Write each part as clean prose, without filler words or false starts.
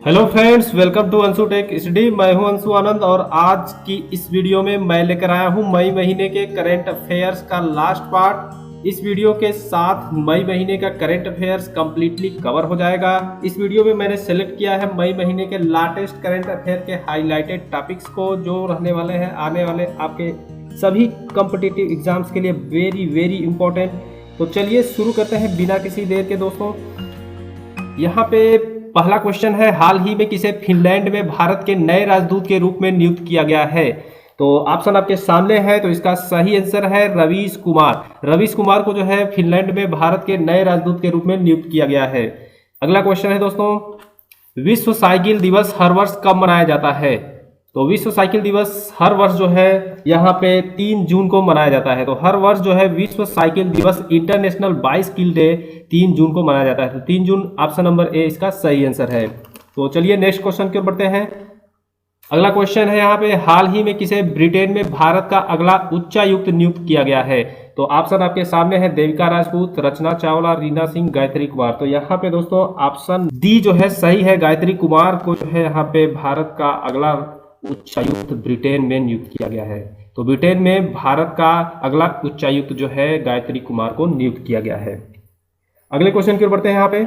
Hello friends, welcome to Anshu tech study. मैं हूं अंशु आनंद और आज की इस वीडियो में मैं लेकर आया हूं मई महीने के करंट अफेयर्स का लास्ट पार्ट। इस वीडियो के साथ मई महीने का करंट अफेयर्स कंप्लीटली कवर हो जाएगा। इस वीडियो में मैंने सेलेक्ट किया है मई महीने के लेटेस्ट करंट अफेयर के हाईलाइटेड टॉपिक्स को, जो रहने वाले हैं आने वाले आपके सभी कॉम्पिटिटिव एग्जाम्स के लिए वेरी वेरी इंपॉर्टेंट। तो चलिए शुरू करते हैं बिना किसी देर के दोस्तों। यहाँ पे पहला क्वेश्चन है, हाल ही में किसे फिनलैंड में भारत के नए राजदूत के रूप में नियुक्त किया गया है? तो ऑप्शन आपके सामने है, तो इसका सही आंसर है रवीश कुमार। रवीश कुमार को जो है फिनलैंड में भारत के नए राजदूत के रूप में नियुक्त किया गया है। अगला क्वेश्चन है दोस्तों, विश्व साइकिल दिवस हर वर्ष कब मनाया जाता है? तो विश्व साइकिल दिवस हर वर्ष जो है यहाँ पे 3 जून को मनाया जाता है। तो हर वर्ष जो है विश्व साइकिल दिवस इंटरनेशनल बाइसिकल डे 3 जून को मनाया जाता है। तो 3 जून ऑप्शन नंबर ए इसका सही आंसर है। तो चलिए नेक्स्ट क्वेश्चन की ओर बढ़ते हैं। अगला क्वेश्चन है यहाँ पे, हाल ही में किसे ब्रिटेन में भारत का अगला उच्चायुक्त नियुक्त किया गया है? तो ऑप्शन आपके सामने है, देविका राजपूत, रचना चावला, रीना सिंह, गायत्री कुमार। तो यहाँ पे दोस्तों ऑप्शन डी जो है सही है। गायत्री कुमार को जो है यहाँ पे भारत का अगला उच्चायुक्त ब्रिटेन में नियुक्त किया गया है। तो ब्रिटेन में भारत का अगला उच्चायुक्त जो है गायत्री कुमार को नियुक्त किया गया है। अगले क्वेश्चन की ओर बढ़ते हैं। यहाँ पे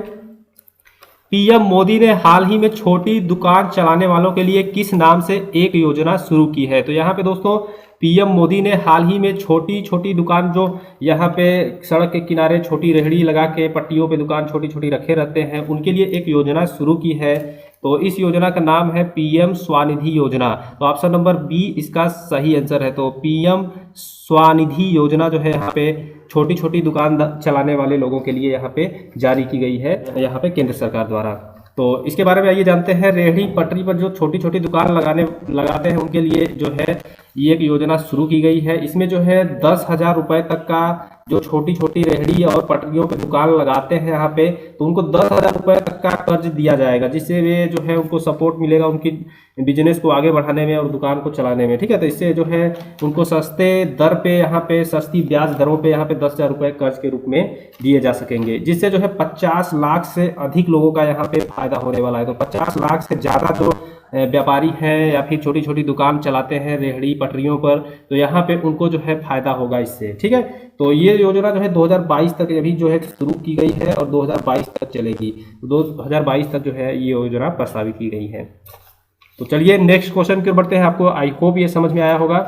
पीएम मोदी ने हाल ही में छोटी दुकान चलाने वालों के लिए किस नाम से एक योजना शुरू की है? तो यहाँ पे दोस्तों पीएम मोदी ने हाल ही में छोटी छोटी दुकान, जो यहाँ पे सड़क के किनारे छोटी रेहड़ी लगा के पट्टियों पे दुकान छोटी छोटी रखे रहते हैं, उनके लिए एक योजना शुरू की है। तो इस योजना का नाम है पीएम स्वनिधि योजना। तो ऑप्शन नंबर बी इसका सही आंसर है। तो पीएम स्वनिधि योजना जो है यहाँ पे छोटी छोटी दुकान चलाने वाले लोगों के लिए यहाँ पे जारी की गई है, यहाँ पे केंद्र सरकार द्वारा। तो इसके बारे में आइए जानते हैं। रेहड़ी पटरी पर जो छोटी छोटी दुकान लगाते हैं उनके लिए जो है ये एक योजना शुरू की गई है। इसमें जो है 10,000 रुपए तक का जो छोटी छोटी रेहड़ी और पटरियों पे दुकान लगाते हैं यहाँ पे, तो उनको 10,000 रुपए तक का कर्ज दिया जाएगा, जिससे वे जो है उनको सपोर्ट मिलेगा उनकी बिजनेस को आगे बढ़ाने में और दुकान को चलाने में। ठीक है, तो इससे जो है उनको सस्ते दर पे यहाँ पे सस्ती ब्याज दरों पे यहाँ पे 10,000 रुपए कर्ज के रूप में दिए जा सकेंगे, जिससे जो है 50 लाख से अधिक लोगों का यहाँ पे फायदा होने वाला है। तो 50 लाख से ज्यादा जो व्यापारी हैं या फिर छोटी छोटी दुकान चलाते हैं रेहड़ी पटरियों पर, तो यहाँ पे उनको जो है फायदा होगा इससे। ठीक है, तो ये योजना जो है 2022 तक अभी जो है शुरू की गई है और 2022 तक चलेगी। 2022 तक जो है ये योजना प्रस्तावित की गई है। तो चलिए नेक्स्ट क्वेश्चन की ओर बढ़ते हैं। आपको आई होप ये समझ में आया होगा।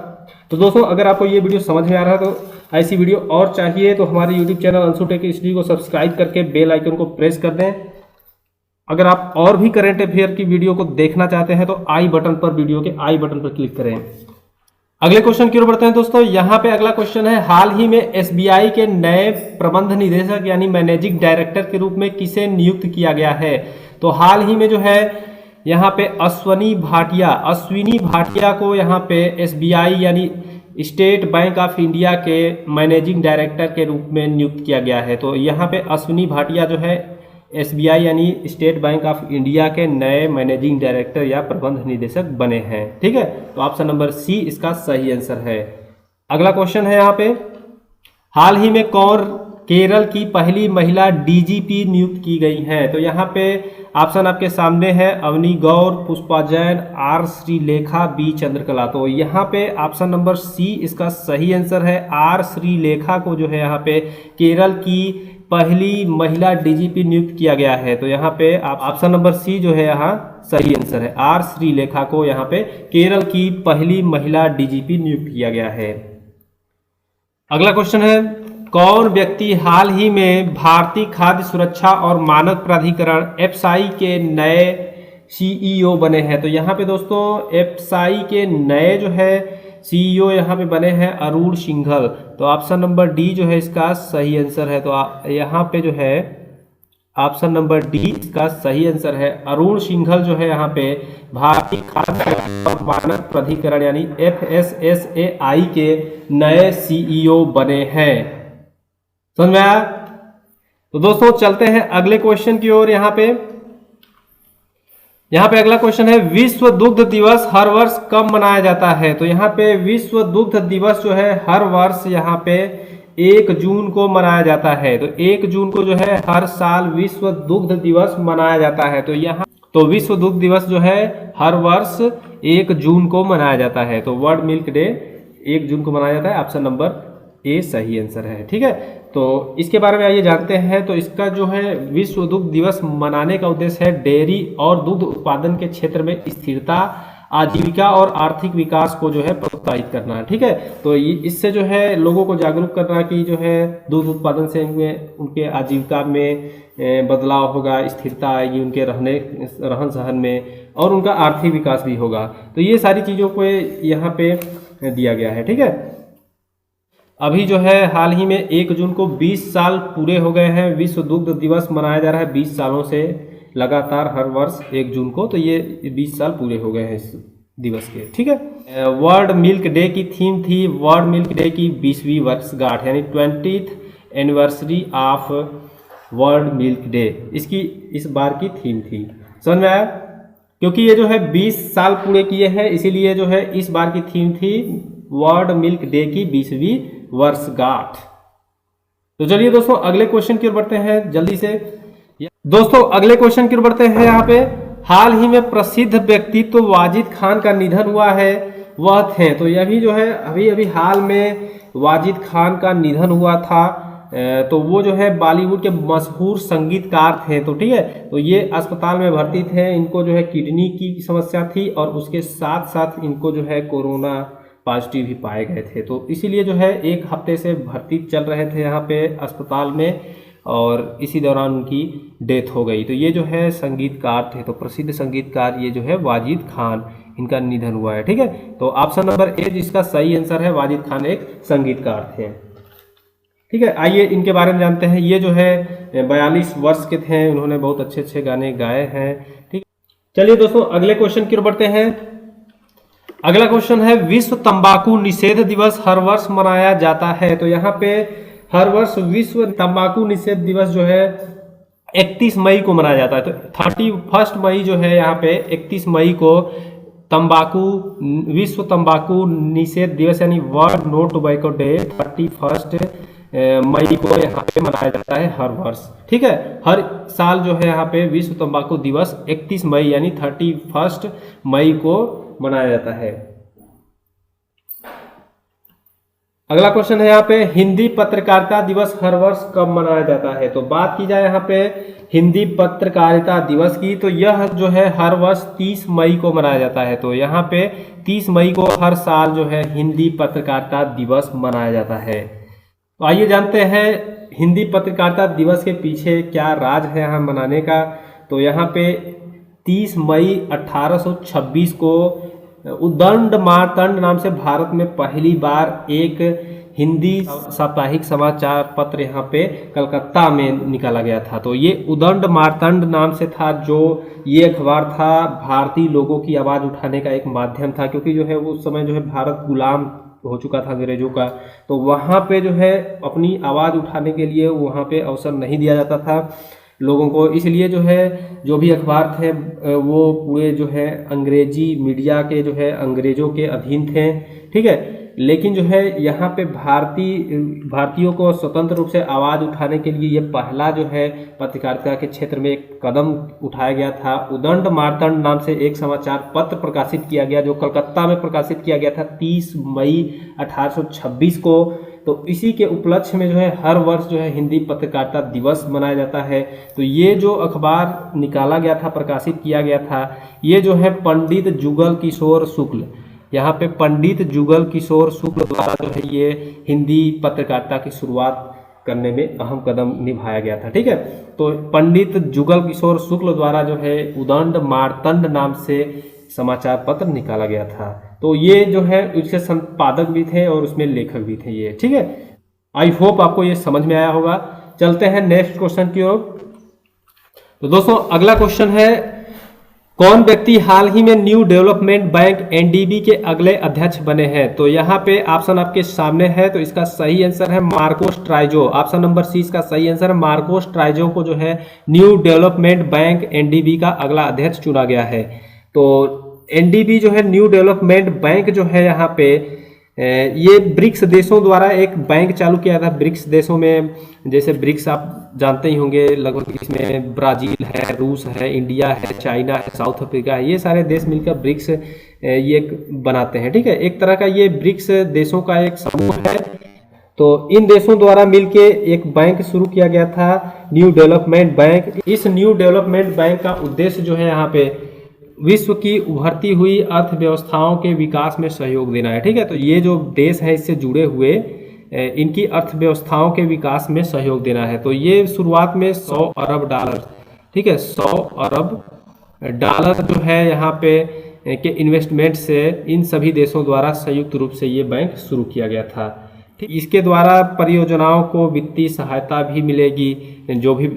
तो दोस्तों अगर आपको ये वीडियो समझ में आ रहा है तो ऐसी वीडियो और चाहिए तो हमारे YouTube channel Anshu tech study को सब्सक्राइब करके बेल आइकन को प्रेस कर दें। अगर आप और भी करंट अफेयर की वीडियो को देखना चाहते हैं तो आई बटन पर, वीडियो के आई बटन पर क्लिक करें। अगले क्वेश्चन की ओर बढ़ते हैं दोस्तों। यहाँ पे अगला क्वेश्चन है, हाल ही में एसबीआई के नए प्रबंध निदेशक यानी मैनेजिंग डायरेक्टर के रूप में किसे नियुक्त किया गया है? तो हाल ही में जो है यहाँ पे अश्विनी भाटिया को यहाँ पे एसबीआई यानी स्टेट बैंक ऑफ इंडिया के मैनेजिंग डायरेक्टर के रूप में नियुक्त किया गया है। तो यहाँ पे अश्विनी भाटिया जो है एसबीआई यानी स्टेट बैंक ऑफ इंडिया के नए मैनेजिंग डायरेक्टर या प्रबंध निदेशक बने हैं। ठीक है, तो ऑप्शन नंबर सी इसका सही आंसर है। अगला क्वेश्चन है यहाँ पे, हाल ही में कौन केरल की पहली महिला डीजीपी नियुक्त की गई है? तो यहाँ पे ऑप्शन आपके सामने है, अवनी गौर, पुष्पा जैन, आर श्रीलेखा, बी चंद्रकला। तो यहाँ पे ऑप्शन नंबर सी इसका सही आंसर है। आर श्रीलेखा को जो है यहाँ पे केरल की पहली महिला डीजीपी नियुक्त किया गया है। तो यहाँ पे ऑप्शन नंबर सी जो है यहाँ सही आंसर है। आर श्रीलेखा को यहाँ पे केरल की पहली महिला डीजीपी नियुक्त किया गया है। अगला क्वेश्चन है, कौन व्यक्ति हाल ही में भारतीय खाद्य सुरक्षा और मानक प्राधिकरण एफसाई के नए सीईओ बने हैं? तो यहाँ पे दोस्तों एफसाई के नए जो है सीईओ यहाँ पे बने हैं अरुण सिंघल। तो ऑप्शन नंबर डी जो है इसका सही आंसर है। तो यहाँ पे जो है ऑप्शन नंबर डी इसका सही आंसर है। अरुण सिंघल जो है यहाँ पे भारतीय खाद्य और मानक प्राधिकरण यानी FSSAI के नए सीईओ बने हैं। समझ में आया? तो दोस्तों चलते हैं अगले क्वेश्चन की ओर। यहाँ पे अगला क्वेश्चन है, विश्व दुग्ध दिवस हर वर्ष कब मनाया जाता है? तो यहाँ पे विश्व दुग्ध दिवस जो है हर वर्ष यहाँ पे 1 जून को मनाया जाता है। तो 1 जून को जो है हर साल विश्व दुग्ध दिवस मनाया जाता है। तो यहाँ तो विश्व दुग्ध दिवस जो है हर वर्ष 1 जून को मनाया जाता है। तो वर्ल्ड मिल्क डे 1 जून को मनाया जाता है। ऑप्शन नंबर ए सही आंसर है। ठीक है, तो इसके बारे में आइए जानते हैं। तो इसका जो है विश्व दुग्ध दिवस मनाने का उद्देश्य है डेयरी और दुग्ध उत्पादन के क्षेत्र में स्थिरता, आजीविका और आर्थिक विकास को जो है प्रोत्साहित करना। ठीक है, तो इससे जो है लोगों को जागरूक करना कि जो है दूध उत्पादन से उनके आजीविका में बदलाव होगा, स्थिरता आएगी उनके रहन सहन में, और उनका आर्थिक विकास भी होगा। तो ये सारी चीज़ों को यहाँ पे दिया गया है। ठीक है, अभी जो है हाल ही में 1 जून को 20 साल पूरे हो गए हैं। विश्व दुग्ध दिवस मनाया जा रहा है 20 सालों से लगातार हर वर्ष 1 जून को। तो ये 20 साल पूरे हो गए हैं इस दिवस के। ठीक है, वर्ल्ड मिल्क डे की थीम थी वर्ल्ड मिल्क डे की 20वीं वर्षगांठ, यानी 20th anniversary of world milk day, इसकी इस बार की थीम थी। समझ में आया? क्योंकि ये जो है 20 साल पूरे किए हैं, इसीलिए जो है इस बार की थीम थी वर्ल्ड मिल्क डे की 20वीं वर्षगांठ। तो चलिए दोस्तों अगले क्वेश्चन की ओर बढ़ते हैं जल्दी से। दोस्तों अगले क्वेश्चन की ओर बढ़ते हैं। यहाँ पे हाल ही में प्रसिद्ध व्यक्तित्व वाजिद खान का निधन हुआ है, वह थे। तो यह भी जो है अभी हाल में वाजिद खान का निधन हुआ था। तो वो जो है बॉलीवुड के मशहूर संगीतकार थे। तो ठीक है, तो ये अस्पताल में भर्ती थे। इनको जो है किडनी की समस्या थी और उसके साथ साथ इनको जो है कोरोना पॉजिटिव भी पाए गए थे। तो इसीलिए जो है 1 हफ्ते से भर्ती चल रहे थे यहाँ पे अस्पताल में, और इसी दौरान उनकी डेथ हो गई। तो ये जो है संगीतकार थे, तो प्रसिद्ध संगीतकार ये जो है वाजिद खान, इनका निधन हुआ है। ठीक है, तो ऑप्शन नंबर ए जिसका सही आंसर है, वाजिद खान एक संगीतकार थे। ठीक है, आइए इनके बारे में जानते हैं। ये जो है 42 वर्ष के थे, उन्होंने बहुत अच्छे अच्छे गाने गाए हैं। ठीक, चलिए दोस्तों अगले क्वेश्चन की ओर बढ़ते हैं। अगला क्वेश्चन है विश्व तंबाकू निषेध दिवस हर वर्ष मनाया जाता है। तो यहाँ पे हर वर्ष विश्व तंबाकू निषेध दिवस जो है 31 मई को मनाया जाता है। तो 31 मई जो है यहाँ पे 31 मई को विश्व तंबाकू निषेध दिवस यानी वर्ल्ड नो टोबैको डे 31 मई को यहाँ पे मनाया जाता है हर वर्ष। ठीक है, हर साल जो है यहाँ पे विश्व तंबाकू दिवस 31 मई यानी 31 मई को मनाया जाता है। अगला क्वेश्चन है यहाँ पे हिंदी पत्रकारिता दिवस हर वर्ष कब मनाया जाता है। तो बात की जाए यहाँ पे हिंदी पत्रकारिता दिवस की, तो यह जो है हर वर्ष 30 मई को मनाया जाता है। तो यहाँ पे 30 मई को हर साल जो है हिंदी पत्रकारिता दिवस मनाया जाता है। तो आइए जानते हैं हिंदी पत्रकारिता दिवस के पीछे क्या राज है यहाँ मनाने का। तो यहाँ पे 30 मई 1826 को उद्दंड मार्तंड नाम से भारत में पहली बार एक हिंदी साप्ताहिक समाचार पत्र यहाँ पे कलकत्ता में निकाला गया था। तो ये उद्दंड मार्तंड नाम से था, जो ये अखबार था भारतीय लोगों की आवाज़ उठाने का एक माध्यम था, क्योंकि जो है उस समय जो है भारत गुलाम हो चुका था अंग्रेजों का। तो वहाँ पे जो है अपनी आवाज़ उठाने के लिए वहाँ पे अवसर नहीं दिया जाता था लोगों को, इसलिए जो है जो भी अखबार थे वो पूरे जो है अंग्रेजी मीडिया के जो है अंग्रेजों के अधीन थे। ठीक है, लेकिन जो है यहाँ पे भारतीयों को स्वतंत्र रूप से आवाज़ उठाने के लिए ये पहला जो है पत्रकारिता के क्षेत्र में एक कदम उठाया गया था। उद्दंड मार्तंड नाम से एक समाचार पत्र प्रकाशित किया गया, जो कलकत्ता में प्रकाशित किया गया था 30 मई 1826 को। तो इसी के उपलक्ष्य में जो है हर वर्ष जो है हिंदी पत्रकारिता दिवस मनाया जाता है। तो ये जो अखबार निकाला गया था, प्रकाशित किया गया था, ये जो है पंडित जुगल किशोर शुक्ल, यहाँ पे पंडित जुगल किशोर शुक्ल द्वारा जो है ये हिंदी पत्रकारिता की शुरुआत करने में अहम कदम निभाया गया था। ठीक है, तो पंडित जुगल किशोर शुक्ल द्वारा जो है उद्दंड मार्तंड नाम से समाचार पत्र निकाला गया था। तो ये जो है उसके संपादक भी थे और उसमें लेखक भी थे ये। ठीक है, आई होप आपको ये समझ में आया होगा। चलते हैं नेक्स्ट क्वेश्चन की ओर। तो दोस्तों अगला क्वेश्चन है कौन व्यक्ति हाल ही में न्यू डेवलपमेंट बैंक एनडीबी के अगले अध्यक्ष बने हैं। तो यहाँ पे ऑप्शन आपके सामने है, तो इसका सही आंसर है मार्कोस ट्राइजो। ऑप्शन नंबर सी इसका सही आंसर है। मार्कोस ट्राइजो को जो है न्यू डेवलपमेंट बैंक एनडीबी का अगला अध्यक्ष चुना गया है। तो एनडीबी जो है न्यू डेवलपमेंट बैंक जो है यहाँ पे ये ब्रिक्स देशों द्वारा एक बैंक चालू किया था। ब्रिक्स देशों में, जैसे ब्रिक्स आप जानते ही होंगे लगभग, इसमें ब्राज़ील है, रूस है, इंडिया है, चाइना है, साउथ अफ्रीका है, ये सारे देश मिलकर ब्रिक्स ये बनाते हैं। ठीक है, एक तरह का ये ब्रिक्स देशों का एक समूह है। तो इन देशों द्वारा मिलके एक बैंक शुरू किया गया था, न्यू डेवलपमेंट बैंक। इस न्यू डेवलपमेंट बैंक का उद्देश्य जो है यहाँ पे विश्व की उभरती हुई अर्थव्यवस्थाओं के विकास में सहयोग देना है। ठीक है, तो ये जो देश है इससे जुड़े हुए इनकी अर्थव्यवस्थाओं के विकास में सहयोग देना है। तो ये शुरुआत में 100 अरब डॉलर, ठीक है, 100 अरब डॉलर जो है यहाँ पे के इन्वेस्टमेंट से इन सभी देशों द्वारा संयुक्त रूप से ये बैंक शुरू किया गया था। ठीक, इसके द्वारा परियोजनाओं को वित्तीय सहायता भी मिलेगी। जो भी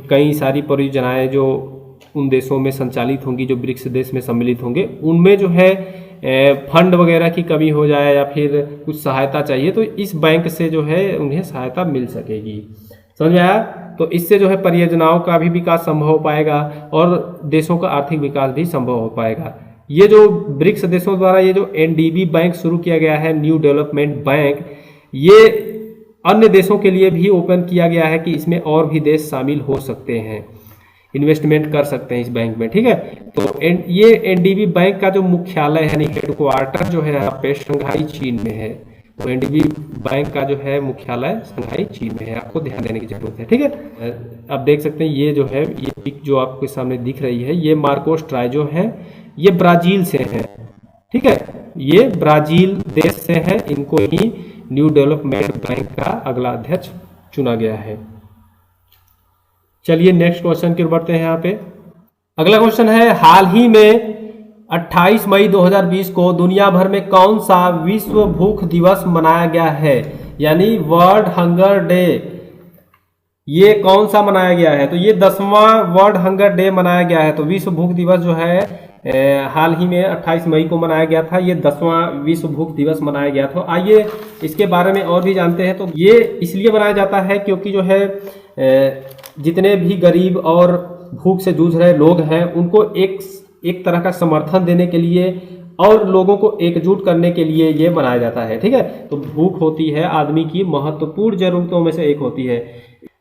कई सारी परियोजनाएं जो उन देशों में संचालित होंगी, जो ब्रिक्स देश में सम्मिलित होंगे, उनमें जो है फंड वगैरह की कमी हो जाए या फिर कुछ सहायता चाहिए तो इस बैंक से जो है उन्हें सहायता मिल सकेगी। समझ में आया? तो इससे जो है परियोजनाओं का भी विकास संभव हो पाएगा और देशों का आर्थिक विकास भी संभव हो पाएगा। ये जो ब्रिक्स देशों द्वारा ये जो एनडीबी बैंक शुरू किया गया है, न्यू डेवलपमेंट बैंक, ये अन्य देशों के लिए भी ओपन किया गया है कि इसमें और भी देश शामिल हो सकते हैं, इन्वेस्टमेंट कर सकते हैं इस बैंक में। ठीक है, तो ये एनडीबी बैंक का जो मुख्यालय है, यानी हेडक्वार्टर जो है यहाँ पे शंघाई चीन में है। तो एनडीबी बैंक का जो है मुख्यालय शंघाई चीन में है, आपको ध्यान देने की जरूरत है। ठीक है, आप देख सकते हैं ये जो है, ये पिक जो आपके सामने दिख रही है, ये मार्कोस ट्राइजो है, ये ब्राजील से है। ठीक है, ये ब्राजील देश से है, इनको ही न्यू डेवलपमेंट बैंक का अगला अध्यक्ष चुना गया है। चलिए नेक्स्ट क्वेश्चन की ओर बढ़ते हैं। यहाँ पे अगला क्वेश्चन है, हाल ही में 28 मई 2020 को दुनिया भर में कौन सा विश्व भूख दिवस मनाया गया है, यानी वर्ल्ड हंगर डे, ये कौन सा मनाया गया है? तो ये 10वां वर्ल्ड हंगर डे मनाया गया है। तो विश्व भूख दिवस जो है हाल ही में 28 मई को मनाया गया था, ये 10वां विश्व भूख दिवस मनाया गया था। आइए इसके बारे में और भी जानते हैं। तो ये इसलिए मनाया जाता है क्योंकि जो है जितने भी गरीब और भूख से जूझ रहे लोग हैं उनको एक तरह का समर्थन देने के लिए और लोगों को एकजुट करने के लिए ये मनाया जाता है। ठीक है, तो भूख होती है आदमी की महत्वपूर्ण जरूरतों में से एक होती है।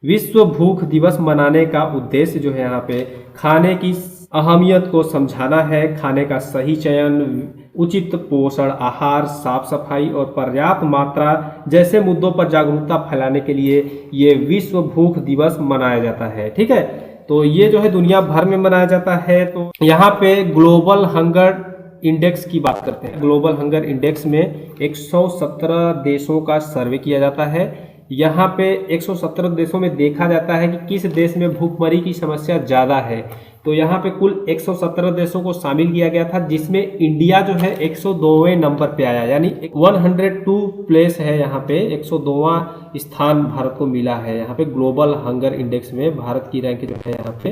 विश्व भूख दिवस मनाने का उद्देश्य जो है यहाँ पे खाने की अहमियत को समझाना है। खाने का सही चयन, उचित पोषण आहार, साफ सफाई और पर्याप्त मात्रा जैसे मुद्दों पर जागरूकता फैलाने के लिए ये विश्व भूख दिवस मनाया जाता है। ठीक है, तो ये जो है दुनिया भर में मनाया जाता है। तो यहाँ पे ग्लोबल हंगर इंडेक्स की बात करते हैं। ग्लोबल हंगर इंडेक्स में 117 देशों का सर्वे किया जाता है। यहाँ पे 117 देशों में देखा जाता है कि किस देश में भूखमरी की समस्या ज़्यादा है। तो यहाँ पे कुल 117 देशों को शामिल किया गया था, जिसमें इंडिया जो है 102वें नंबर पे आया, यानी 102 प्लेस है यहाँ पे, 102वां स्थान भारत को मिला है। यहाँ पे ग्लोबल हंगर इंडेक्स में भारत की रैंक जो है, यहाँ पे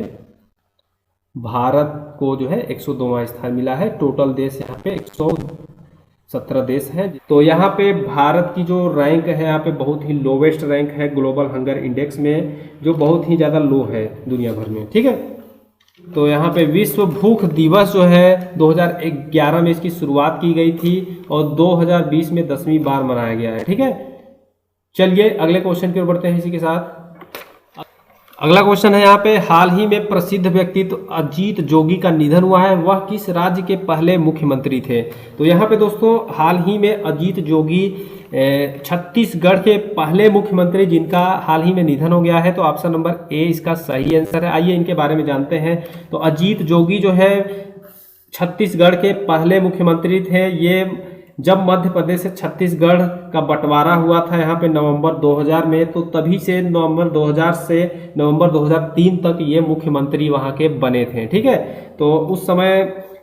भारत को जो है 102वां स्थान मिला है। टोटल देश यहाँ पे 117 देश हैं। तो यहाँ पे भारत की जो रैंक है यहाँ पे बहुत ही लोवेस्ट रैंक है ग्लोबल हंगर इंडेक्स में, जो बहुत ही ज़्यादा लो है दुनिया भर में। ठीक है, तो यहाँ पे विश्व भूख दिवस जो है 2011 में इसकी शुरुआत की गई थी और 2020 में 10वीं बार मनाया गया है। ठीक है, चलिए अगले क्वेश्चन की ओर बढ़ते हैं इसी के साथ। अगला क्वेश्चन है यहाँ पे, हाल ही में प्रसिद्ध व्यक्तित्व अजीत जोगी का निधन हुआ है, वह किस राज्य के पहले मुख्यमंत्री थे? तो यहाँ पे दोस्तों हाल ही में अजीत जोगी छत्तीसगढ़ के पहले मुख्यमंत्री जिनका हाल ही में निधन हो गया है। तो ऑप्शन नंबर ए इसका सही आंसर है। आइए इनके बारे में जानते हैं। तो अजीत जोगी जो है छत्तीसगढ़ के पहले मुख्यमंत्री थे। ये जब मध्य प्रदेश से छत्तीसगढ़ का बंटवारा हुआ था यहाँ पे नवंबर 2000 में, तो तभी से नवंबर 2000 से नवंबर 2003 तक ये मुख्यमंत्री वहाँ के बने थे। ठीक है, तो उस समय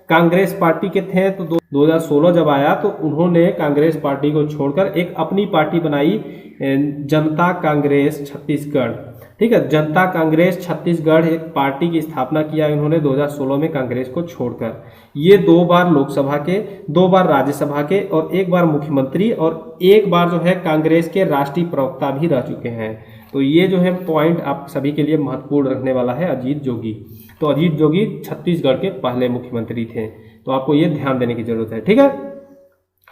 कांग्रेस पार्टी के थे। तो 2016 जब आया तो उन्होंने कांग्रेस पार्टी को छोड़कर एक अपनी पार्टी बनाई, जनता कांग्रेस छत्तीसगढ़। ठीक है, जनता कांग्रेस छत्तीसगढ़ एक पार्टी की स्थापना किया इन्होंने 2016 में कांग्रेस को छोड़कर। ये 2 बार लोकसभा के, 2 बार राज्यसभा के और 1 बार मुख्यमंत्री और 1 बार जो है कांग्रेस के राष्ट्रीय प्रवक्ता भी रह चुके हैं। तो ये जो है पॉइंट आप सभी के लिए महत्वपूर्ण रखने वाला है अजीत जोगी। तो अजीत जोगी छत्तीसगढ़ के पहले मुख्यमंत्री थे, तो आपको ये ध्यान देने की जरूरत है। ठीक है,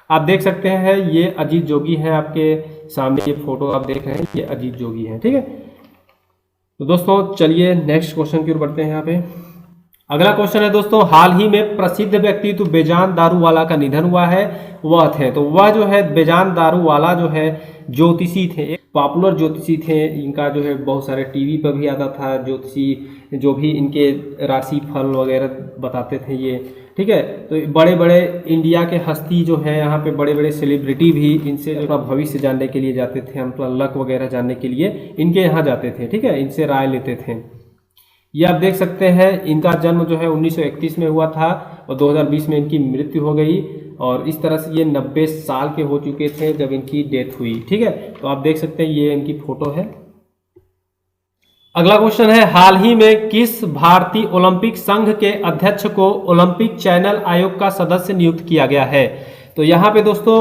आप देख सकते हैं ये अजीत जोगी है, आपके सामने ये फोटो आप देख रहे हैं, ये अजीत जोगी है। ठीक है, तो दोस्तों चलिए नेक्स्ट क्वेश्चन की ओर बढ़ते हैं। यहाँ पे अगला क्वेश्चन है दोस्तों, हाल ही में प्रसिद्ध व्यक्तित्व बेजान दारूवाला का निधन हुआ है, वह थे। तो वह जो है बेजान दारूवाला जो है ज्योतिषी थे, एक पॉपुलर ज्योतिषी थे। इनका जो है बहुत सारे टीवी पर भी आता था, ज्योतिषी जो भी इनके राशि फल वगैरह बताते थे ये। ठीक है, तो बड़े बड़े इंडिया के हस्ती जो है यहाँ पे, बड़े बड़े सेलिब्रिटी भी इनसे अपना भविष्य जानने के लिए जाते थे, अपना लक वगैरह जानने के लिए इनके यहाँ जाते थे। ठीक है, इनसे राय लेते थे। ये आप देख सकते हैं, इनका जन्म जो है 1931 में हुआ था और 2020 में इनकी मृत्यु हो गई। और इस तरह से ये 90 साल के हो चुके थे जब इनकी डेथ हुई। ठीक है, तो आप देख सकते हैं ये इनकी फोटो है। अगला क्वेश्चन है, हाल ही में किस भारतीय ओलंपिक संघ के अध्यक्ष को ओलंपिक चैनल आयोग का सदस्य नियुक्त किया गया है? तो यहाँ पे दोस्तों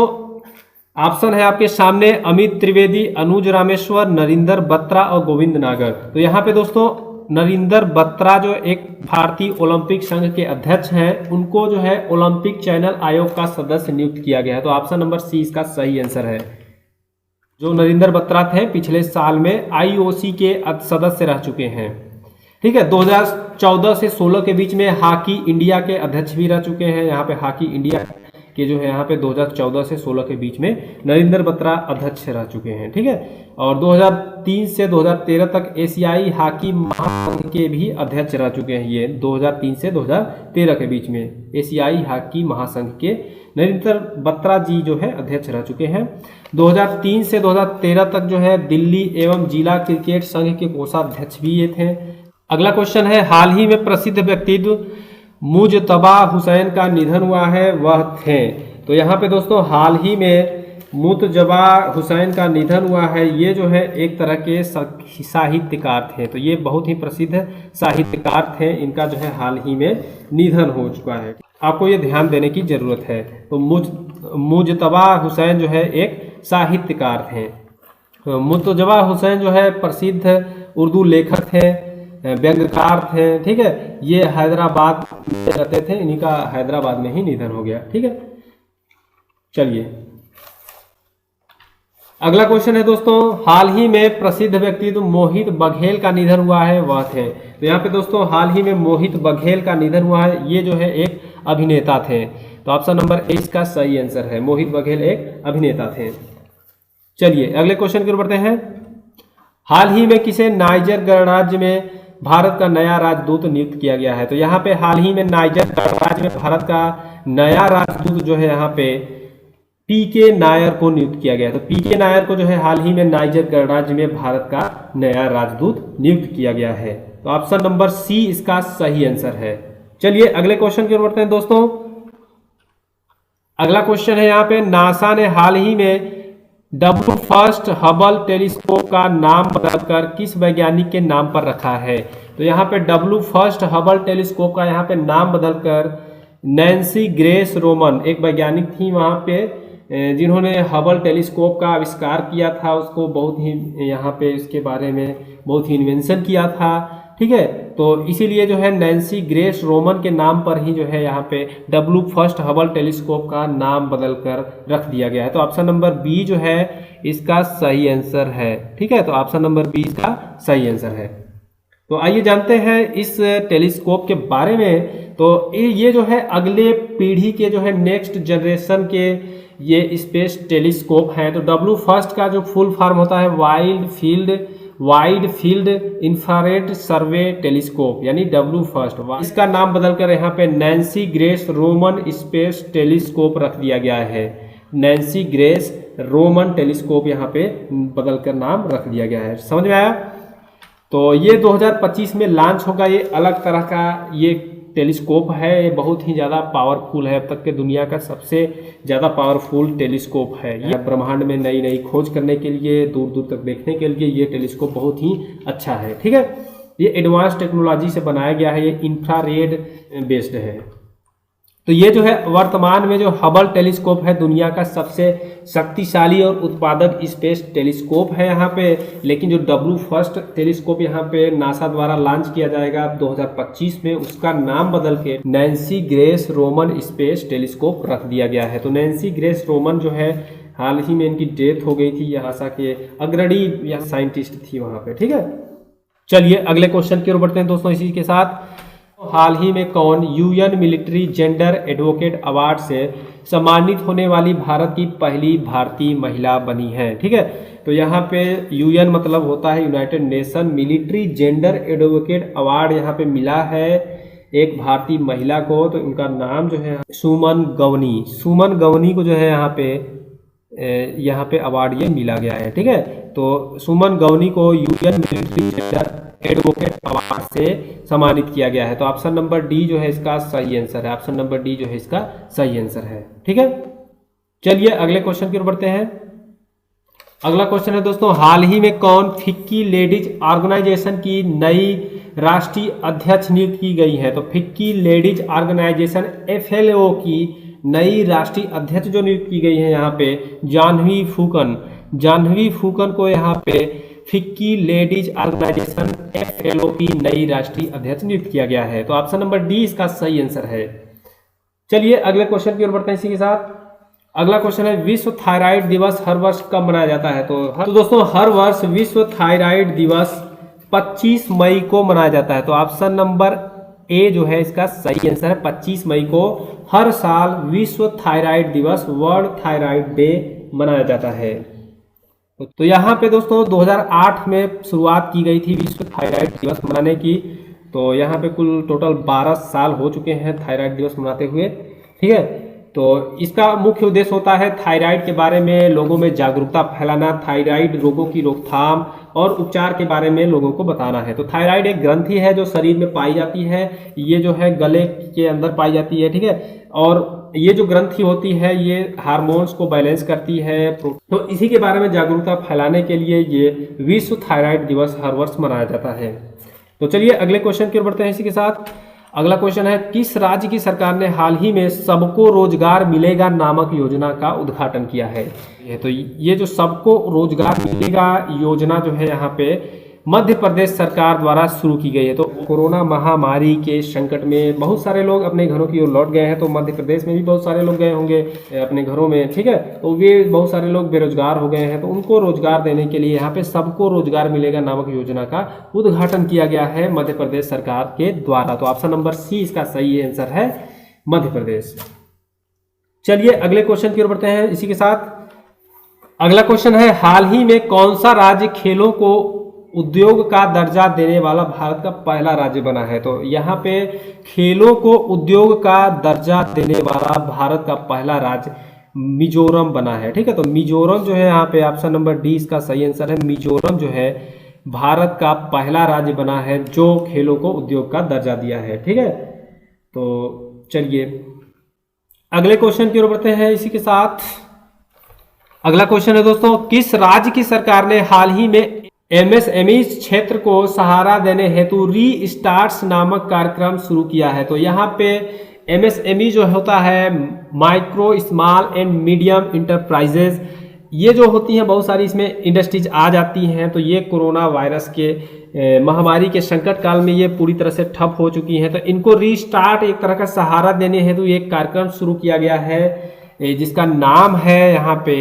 ऑप्शन है आपके सामने, अमित त्रिवेदी, अनुज रामेश्वर, नरिंदर बत्रा और गोविंद नागर। तो यहाँ पे दोस्तों नरिंदर बत्रा जो एक भारतीय ओलंपिक संघ के अध्यक्ष हैं, उनको जो है ओलंपिक चैनल आयोग का सदस्य नियुक्त किया गया है। तो ऑप्शन नंबर सी इसका सही आंसर है। जो नरिंदर बत्रा थे पिछले साल में आईओसी के सदस्य रह चुके हैं। ठीक है, 2014 से 16 के बीच में हॉकी इंडिया के अध्यक्ष भी रह चुके हैं। यहाँ पे हॉकी इंडिया के जो है यहाँ पे 2014 से 16 के बीच में नरिंदर बत्रा अध्यक्ष रह चुके हैं। ठीक है, और 2003 से 2013 तक एशियाई हॉकी महासंघ के भी अध्यक्ष रह चुके हैं। ये 2003 से 2013 के बीच में एशियाई हॉकी महासंघ के नरिंदर बत्रा जी जो है अध्यक्ष रह चुके हैं। 2003 से 2013 तक जो है दिल्ली एवं जिला क्रिकेट संघ के कोषाध्यक्ष भी ये थे। अगला क्वेश्चन है, हाल ही में प्रसिद्ध व्यक्तित्व मुजतबा हुसैन का निधन हुआ है, वह थे। तो यहाँ पे दोस्तों हाल ही में मुजतबा हुसैन का निधन हुआ है। ये जो है एक तरह के साहित्यकार थे, तो ये बहुत ही प्रसिद्ध साहित्यकार थे। इनका जो है हाल ही में निधन हो चुका है, आपको ये ध्यान देने की जरूरत है। तो मुजतबा हुसैन जो है एक साहित्यकार थे। तो मुजतबा हुसैन जो है प्रसिद्ध उर्दू लेखक थे, व्यंग्यकार थे। ठीक है, ये हैदराबाद में रहते थे, इन्हीं का हैदराबाद में ही निधन हो गया। ठीक है, चलिए अगला क्वेश्चन है दोस्तों, हाल ही में प्रसिद्ध व्यक्तित्व मोहित बघेल का निधन हुआ है, वह थे। तो यहाँ पे दोस्तों हाल ही में मोहित बघेल का निधन हुआ है। ये जो है एक अभिनेता थे। तो ऑप्शन नंबर ए इसका सही आंसर है, मोहित बघेल एक अभिनेता थे। चलिए अगले क्वेश्चन की ओर बढ़ते हैं। हाल ही में किसे नाइजर गणराज्य में भारत का नया राजदूत नियुक्त किया गया है? तो यहाँ पे हाल ही में नाइजर गणराज्य में भारत का नया राजदूत जो है यहाँ पे पीके नायर को नियुक्त किया गया है। तो पीके नायर को जो है हाल ही में नाइजर गणराज्य में भारत का नया राजदूत नियुक्त किया गया है। तो ऑप्शन नंबर सी इसका सही आंसर है। चलिए अगले क्वेश्चन की ओर बढ़ते हैं दोस्तों। अगला क्वेश्चन है यहाँ पे, नासा ने हाल ही में डब्ल्यू फर्स्ट हबल टेलीस्कोप का नाम बदलकर किस वैज्ञानिक के नाम पर रखा है? तो यहाँ पे डब्ल्यू फर्स्ट हबल टेलीस्कोप का यहाँ पे नाम बदलकर नैन्सी ग्रेस रोमन एक वैज्ञानिक थी वहाँ पे, जिन्होंने हबल टेलीस्कोप का आविष्कार किया था। उसको बहुत ही यहाँ पे इसके बारे में बहुत ही इन्वेंशन किया था। ठीक है, तो इसीलिए जो है नैन्सी ग्रेस रोमन के नाम पर ही जो है यहाँ पे डब्ल्यू फर्स्ट हबल टेलीस्कोप का नाम बदलकर रख दिया गया है। तो ऑप्शन नंबर बी जो है इसका सही आंसर है। ठीक है, तो ऑप्शन नंबर बी इसका सही आंसर है। तो आइए जानते हैं इस टेलीस्कोप के बारे में। तो ये जो है अगले पीढ़ी के जो है नेक्स्ट जनरेशन के ये स्पेस टेलीस्कोप हैं। तो डब्ल्यू फर्स्ट का जो फुल फॉर्म होता है वाइड फील्ड इंफ्रारेड सर्वे टेलीस्कोप, यानी डब्ल्यू फर्स्ट। इसका नाम बदलकर यहाँ पे Nancy grace Roman space telescope रख दिया गया है। नैन्सी ग्रेस रोमन टेलीस्कोप यहाँ पे बदलकर नाम रख दिया गया है। समझ में आया? तो ये 2025 में लॉन्च होगा। ये अलग तरह का ये टेलीस्कोप है, ये बहुत ही ज़्यादा पावरफुल है। अब तक के दुनिया का सबसे ज़्यादा पावरफुल टेलीस्कोप है। ये ब्रह्मांड में नई नई खोज करने के लिए, दूर दूर तक देखने के लिए ये टेलीस्कोप बहुत ही अच्छा है। ठीक है, ये एडवांस टेक्नोलॉजी से बनाया गया है, ये इंफ्रारेड बेस्ड है। तो ये जो है वर्तमान में जो हबल टेलीस्कोप है दुनिया का सबसे शक्तिशाली और उत्पादक स्पेस टेलीस्कोप है यहाँ पे। लेकिन जो W1 टेलीस्कोप यहाँ पे नासा द्वारा लॉन्च किया जाएगा 2025 में, उसका नाम बदल के Nancy grace Roman space telescope रख दिया गया है। तो नैन्सी ग्रेस रोमन जो है हाल ही में इनकी डेथ हो गई थी, ये नासा के अग्रणी या साइंटिस्ट थी वहाँ पे। ठीक है, चलिए अगले क्वेश्चन की ओर बढ़ते हैं दोस्तों। इसी के साथ हाल ही में कौन UN military gender advocate award से सम्मानित होने वाली भारत की पहली भारतीय महिला बनी है? ठीक है, तो यहाँ पे यूएन मतलब होता है United nation, military gender advocate award यहाँ पे मिला है एक भारतीय महिला को। तो उनका नाम जो है सुमन गवनी, सुमन गवनी को जो है यहाँ पे अवार्ड ये मिला गया है। ठीक है, तो सुमन गवनी को UN military gender advocate award से सम्मानित किया गया है। तो ऑप्शन नंबर डी जो है इसका सही आंसर है, ऑप्शन नंबर डी जो है इसका सही आंसर है। ठीक है, चलिए अगले क्वेश्चन की ओर बढ़ते हैं। अगला क्वेश्चन है दोस्तों, हाल ही में कौन फिक्की लेडीज ऑर्गेनाइजेशन की नई राष्ट्रीय अध्यक्ष नियुक्त की गई है? तो फिक्की लेडीज ऑर्गेनाइजेशन FLO की नई राष्ट्रीय अध्यक्ष जो नियुक्त की गई है यहाँ पे जाह्नवी फूकन, जाह्नवी फूकन को यहाँ पे फिक्की लेडीज ऑर्गेनाइजेशन FLO की नई राष्ट्रीय अध्यक्ष नियुक्त किया गया है। तो ऑप्शन नंबर डी इसका सही आंसर है। चलिए अगले क्वेश्चन की ओर बढ़ते हैं। इसी के साथ अगला क्वेश्चन है, विश्व थायराइड दिवस हर वर्ष कब मनाया जाता है? तो दोस्तों हर वर्ष विश्व थायराइड दिवस 25 मई को मनाया जाता है। तो ऑप्शन नंबर ए जो है इसका सही आंसर है। 25 मई को हर साल विश्व थायराइड दिवस, वर्ल्ड थायराइड डे मनाया जाता है। तो यहाँ पे दोस्तों 2008 में शुरुआत की गई थी विश्व थायराइड दिवस मनाने की। तो यहाँ पे कुल टोटल 12 साल हो चुके हैं थायराइड दिवस मनाते हुए। ठीक है, तो इसका मुख्य उद्देश्य होता है थायराइड के बारे में लोगों में जागरूकता फैलाना, थायराइड रोगों की रोकथाम और उपचार के बारे में लोगों को बताना है। तो थायराइड एक ग्रंथि है जो शरीर में पाई जाती है, ये जो है गले के अंदर पाई जाती है। ठीक है, और ये जो ग्रंथि होती है ये हार्मोन्स को बैलेंस करती है। तो इसी के बारे में जागरूकता फैलाने के लिए ये विश्व थायराइड दिवस हर वर्ष मनाया जाता है। तो चलिए अगले क्वेश्चन की ओर बढ़ते हैं। इसी के साथ अगला क्वेश्चन है, किस राज्य की सरकार ने हाल ही में सबको रोजगार मिलेगा नामक योजना का उद्घाटन किया है? तो ये जो सबको रोजगार मिलेगा योजना जो है यहाँ पे मध्य प्रदेश सरकार द्वारा शुरू की गई है। तो कोरोना महामारी के संकट में बहुत सारे लोग अपने घरों की ओर लौट गए हैं। तो मध्य प्रदेश में भी बहुत सारे लोग गए होंगे अपने घरों में। ठीक है, तो वे बहुत सारे लोग बेरोजगार हो गए हैं, तो उनको रोजगार देने के लिए यहाँ पे सबको रोजगार मिलेगा नामक योजना का उद्घाटन किया गया है मध्य प्रदेश सरकार के द्वारा। तो ऑप्शन नंबर सी इसका सही आंसर है, मध्य प्रदेश। चलिए अगले क्वेश्चन की ओर बढ़ते हैं। इसी के साथ अगला क्वेश्चन है, हाल ही में कौन सा राज्य खेलों को उद्योग का दर्जा देने वाला भारत का पहला राज्य बना है? तो यहाँ पे खेलों को उद्योग का दर्जा देने वाला भारत का पहला राज्य मिजोरम बना है। ठीक है, तो मिजोरम जो है यहाँ पे ऑप्शन नंबर डी इसका सही आंसर है। मिजोरम जो है भारत का पहला राज्य बना है जो खेलों को उद्योग का दर्जा दिया है। ठीक है, तो चलिए अगले क्वेश्चन की ओर बढ़ते हैं। इसी के साथ अगला क्वेश्चन है दोस्तों, किस राज्य की सरकार ने हाल ही में MSME क्षेत्र को सहारा देने हेतु रीस्टार्ट्स नामक कार्यक्रम शुरू किया है? तो यहाँ पे MSME जो होता है micro small and medium enterprises, ये जो होती हैं बहुत सारी इसमें इंडस्ट्रीज आ जाती हैं। तो ये कोरोना वायरस के महामारी के संकट काल में ये पूरी तरह से ठप हो चुकी हैं। तो इनको रीस्टार्ट एक तरह का सहारा देने हेतु एक कार्यक्रम शुरू किया गया है जिसका नाम है यहाँ पे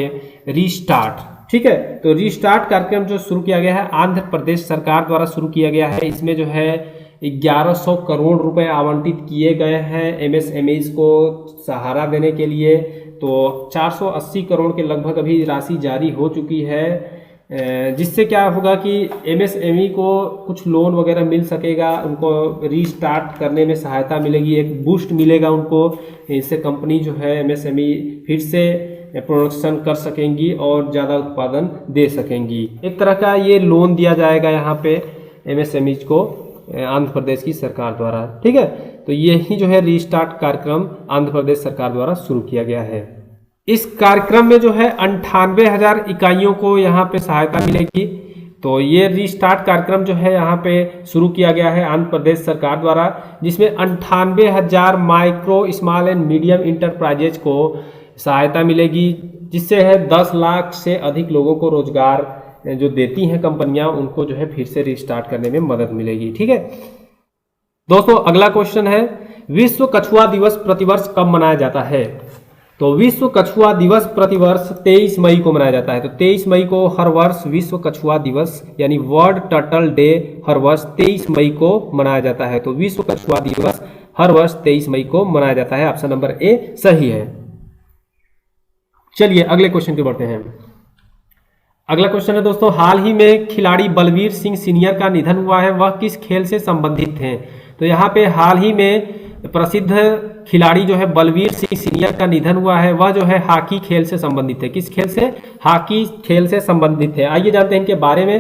रीस्टार्ट। ठीक है, तो रीस्टार्ट कार्यक्रम जो शुरू किया गया है आंध्र प्रदेश सरकार द्वारा शुरू किया गया है। इसमें जो है 1100 करोड़ रुपए आवंटित किए गए हैं MSMEs को सहारा देने के लिए। तो 480 करोड़ के लगभग अभी राशि जारी हो चुकी है, जिससे क्या होगा कि MSME को कुछ लोन वगैरह मिल सकेगा, उनको रीस्टार्ट करने में सहायता मिलेगी, एक बूस्ट मिलेगा उनको। इससे कंपनी जो है MSME फिर से प्रोडक्शन कर सकेंगी और ज़्यादा उत्पादन दे सकेंगी। एक तरह का ये लोन दिया जाएगा यहाँ पे MSMEs को आंध्र प्रदेश की सरकार द्वारा। ठीक है, तो यही जो है रीस्टार्ट कार्यक्रम आंध्र प्रदेश सरकार द्वारा शुरू किया गया है। इस कार्यक्रम में जो है 98,000 इकाइयों को यहाँ पे सहायता मिलेगी। तो ये रीस्टार्ट कार्यक्रम जो है यहाँ पे शुरू किया गया है आंध्र प्रदेश सरकार द्वारा, जिसमें 98,000 micro small and medium enterprises को सहायता मिलेगी, जिससे है 10 लाख से अधिक लोगों को रोजगार जो देती हैं कंपनियां, उनको जो है फिर से रीस्टार्ट करने में मदद मिलेगी। ठीक है दोस्तों, अगला क्वेश्चन है विश्व कछुआ दिवस प्रतिवर्ष कब मनाया जाता है? तो विश्व कछुआ दिवस प्रतिवर्ष 23 मई को मनाया जाता है। तो 23 मई को हर वर्ष विश्व कछुआ दिवस यानी वर्ल्ड टर्टल डे हर वर्ष 23 मई को मनाया जाता है। तो विश्व कछुआ दिवस हर वर्ष 23 मई को मनाया जाता है। ऑप्शन नंबर ए सही है। चलिए अगले क्वेश्चन पे बढ़ते हैं। अगला क्वेश्चन है दोस्तों, हाल ही में खिलाड़ी बलवीर सिंह सीनियर का निधन हुआ है, वह किस खेल से संबंधित थे? तो यहाँ पे हाल ही में प्रसिद्ध खिलाड़ी जो है बलवीर सिंह सीनियर का निधन हुआ है, वह जो है हॉकी खेल से संबंधित है। किस खेल से? हॉकी खेल से संबंधित है। आइए जानते हैं इनके बारे में।